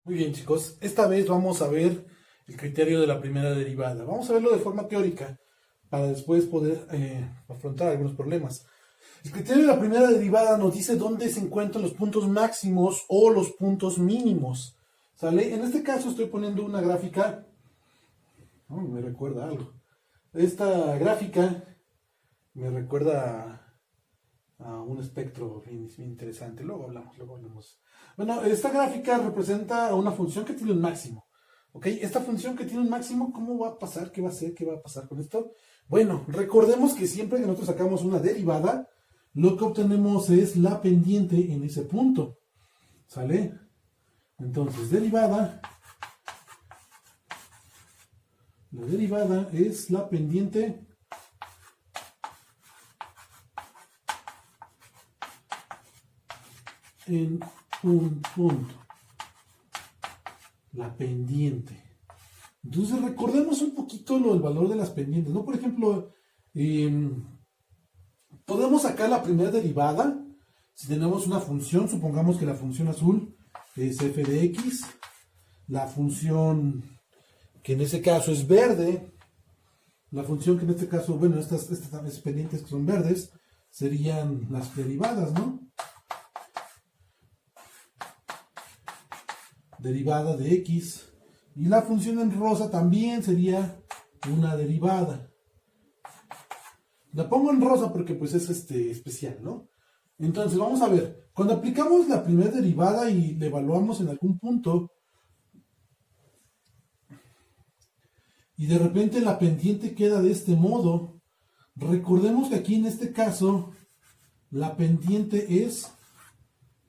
Muy bien, chicos, esta vez vamos a ver el criterio de la primera derivada. Vamos a verlo de forma teórica para después poder afrontar algunos problemas. El criterio de la primera derivada nos dice dónde se encuentran los puntos máximos o los puntos mínimos. ¿Sale? En este caso estoy poniendo una gráfica. Me recuerda algo. Esta gráfica me recuerda a un espectro bien interesante. Luego hablamos. Bueno, esta gráfica representa una función que tiene un máximo. ¿Ok? Esta función que tiene un máximo, ¿cómo va a pasar? ¿Qué va a hacer? ¿Qué va a pasar con esto? Bueno, recordemos que siempre que nosotros sacamos una derivada, lo que obtenemos es la pendiente en ese punto. ¿Sale? Entonces, la derivada es la pendiente en un punto. La pendiente. Entonces recordemos un poquito lo del valor de las pendientes, ¿no? Por ejemplo, podemos sacar la primera derivada si tenemos una función. Supongamos que la función azul es f de x, la función que en este caso es verde, la función que en este caso, bueno, estas pendientes que son verdes serían las derivadas, ¿no? Derivada de x, y la función en rosa también sería una derivada. La pongo en rosa porque pues es especial, ¿no? Entonces vamos a ver, cuando aplicamos la primera derivada y la evaluamos en algún punto y de repente la pendiente queda de este modo, recordemos que aquí en este caso la pendiente es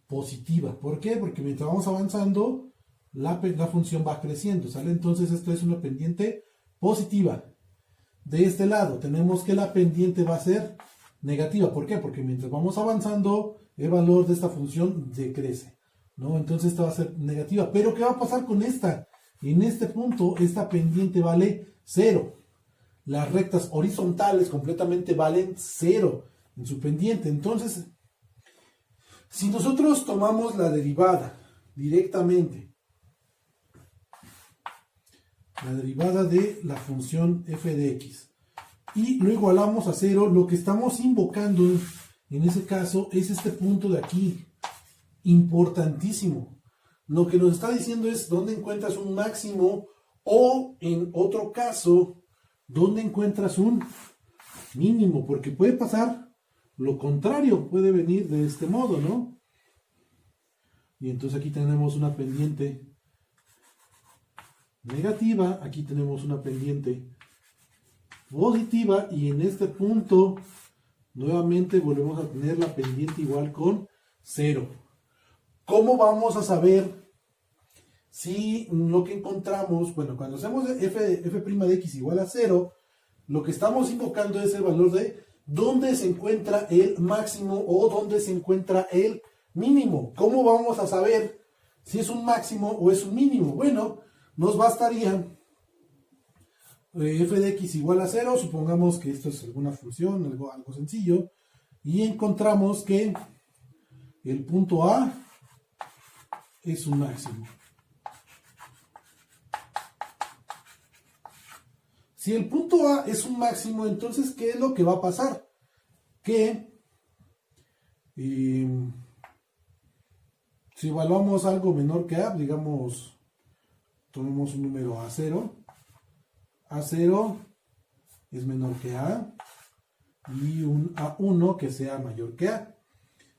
positiva. ¿Por qué? Porque mientras vamos avanzando la función va creciendo, ¿sale? Entonces esto es una pendiente positiva. De este lado tenemos que la pendiente va a ser negativa. ¿Por qué? Porque mientras vamos avanzando el valor de esta función decrece, ¿no? Entonces esta va a ser negativa. Pero ¿qué va a pasar con esta? En este punto esta pendiente vale 0. Las rectas horizontales completamente valen 0 en su pendiente. Entonces, si nosotros tomamos la derivada directamente, la derivada de la función f de x, y lo igualamos a 0, lo que estamos invocando en ese caso es este punto de aquí, importantísimo. Lo que nos está diciendo es dónde encuentras un máximo o, en otro caso, dónde encuentras un mínimo, porque puede pasar lo contrario, puede venir de este modo, ¿no? Y entonces aquí tenemos una pendiente negativa, aquí tenemos una pendiente positiva, y en este punto nuevamente volvemos a tener la pendiente igual con 0. ¿Cómo vamos a saber si lo que encontramos, bueno, cuando hacemos f' de x igual a 0, lo que estamos invocando es el valor de dónde se encuentra el máximo o dónde se encuentra el mínimo? ¿Cómo vamos a saber si es un máximo o es un mínimo? Bueno, nos bastaría f de x igual a 0, supongamos que esto es alguna función, algo sencillo, y encontramos que el punto A es un máximo. Si el punto A es un máximo, entonces, ¿qué es lo que va a pasar? Que si evaluamos algo menor que A, digamos, tomemos un número A0 es menor que A, y un A1 que sea mayor que A.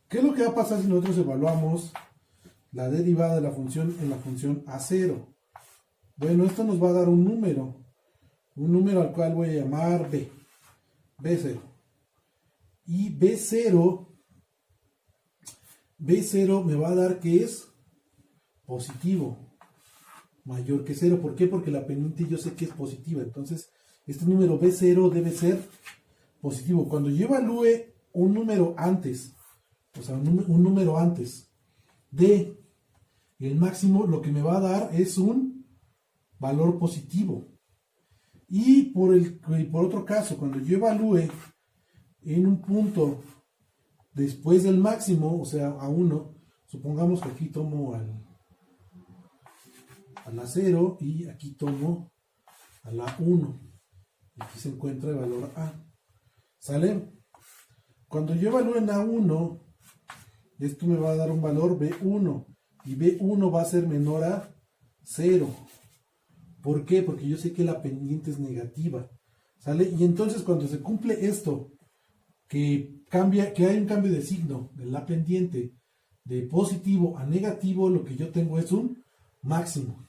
¿Qué es lo que va a pasar si nosotros evaluamos la derivada de la función en la función A0? Bueno, esto nos va a dar un número al cual voy a llamar B0. Y B0 me va a dar que es positivo, mayor que 0. ¿Por qué? Porque la pendiente yo sé que es positiva. Entonces, este número B0 debe ser positivo. Cuando yo evalúe un número antes, o sea, un número antes de el máximo, lo que me va a dar es un valor positivo. Y por otro caso, cuando yo evalúe en un punto después del máximo, o sea, a 1, supongamos que aquí tomo a la 0 y aquí tomo a la 1. Y aquí se encuentra el valor A. ¿Sale? Cuando yo evalúe en A1, esto me va a dar un valor B1. Y B1 va a ser menor a 0. ¿Por qué? Porque yo sé que la pendiente es negativa. ¿Sale? Y entonces cuando se cumple esto, que hay un cambio de signo de la pendiente de positivo a negativo, lo que yo tengo es un máximo.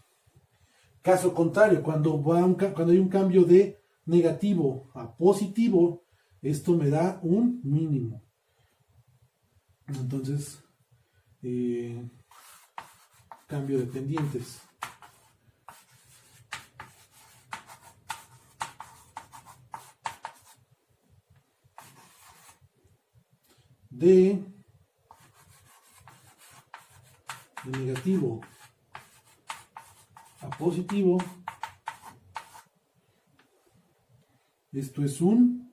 Caso contrario, cuando hay un cambio de negativo a positivo, esto me da un mínimo. Entonces, cambio de pendientes. De negativo a positivo, esto es un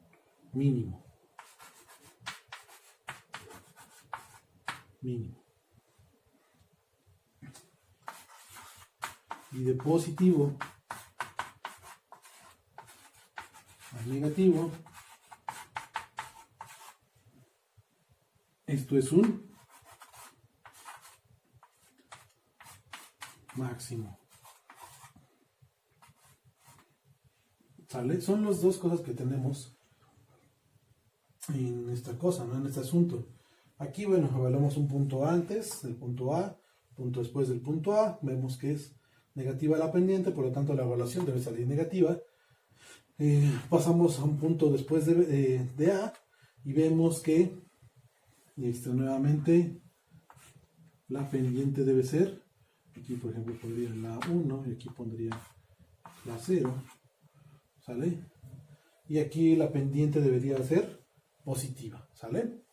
mínimo. Y de positivo a negativo, esto es un máximo. ¿Sale? Son las dos cosas que tenemos en esta cosa, ¿no? En este asunto. Aquí, bueno, evaluamos un punto antes del punto A, punto después del punto A. Vemos que es negativa la pendiente, por lo tanto la evaluación debe salir negativa. Pasamos a un punto después de A y vemos que nuevamente la pendiente debe ser, aquí por ejemplo pondría la 1 y aquí pondría la 0, ¿sale? Y aquí la pendiente debería ser positiva, ¿sale?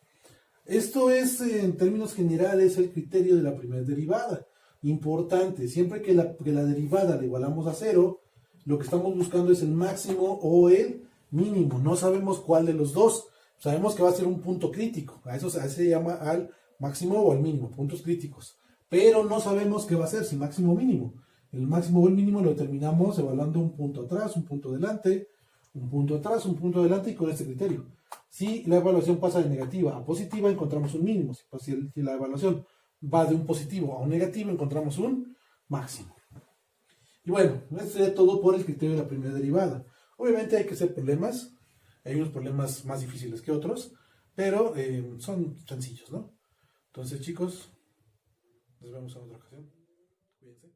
Esto es, en términos generales, el criterio de la primera derivada. Importante, siempre que la derivada la igualamos a 0, lo que estamos buscando es el máximo o el mínimo. No sabemos cuál de los dos. Sabemos que va a ser un punto crítico. A eso se llama al máximo o al mínimo, puntos críticos. Pero no sabemos qué va a ser, si máximo o mínimo. El máximo o el mínimo lo determinamos evaluando un punto atrás, un punto delante, un punto atrás, un punto delante y con este criterio. Si la evaluación pasa de negativa a positiva, encontramos un mínimo. Si la evaluación va de un positivo a un negativo, encontramos un máximo. Y bueno, esto sería todo por el criterio de la primera derivada. Obviamente hay que hacer problemas. Hay unos problemas más difíciles que otros, pero son sencillos, ¿no? Entonces, chicos, nos vemos en otra ocasión. Cuídense.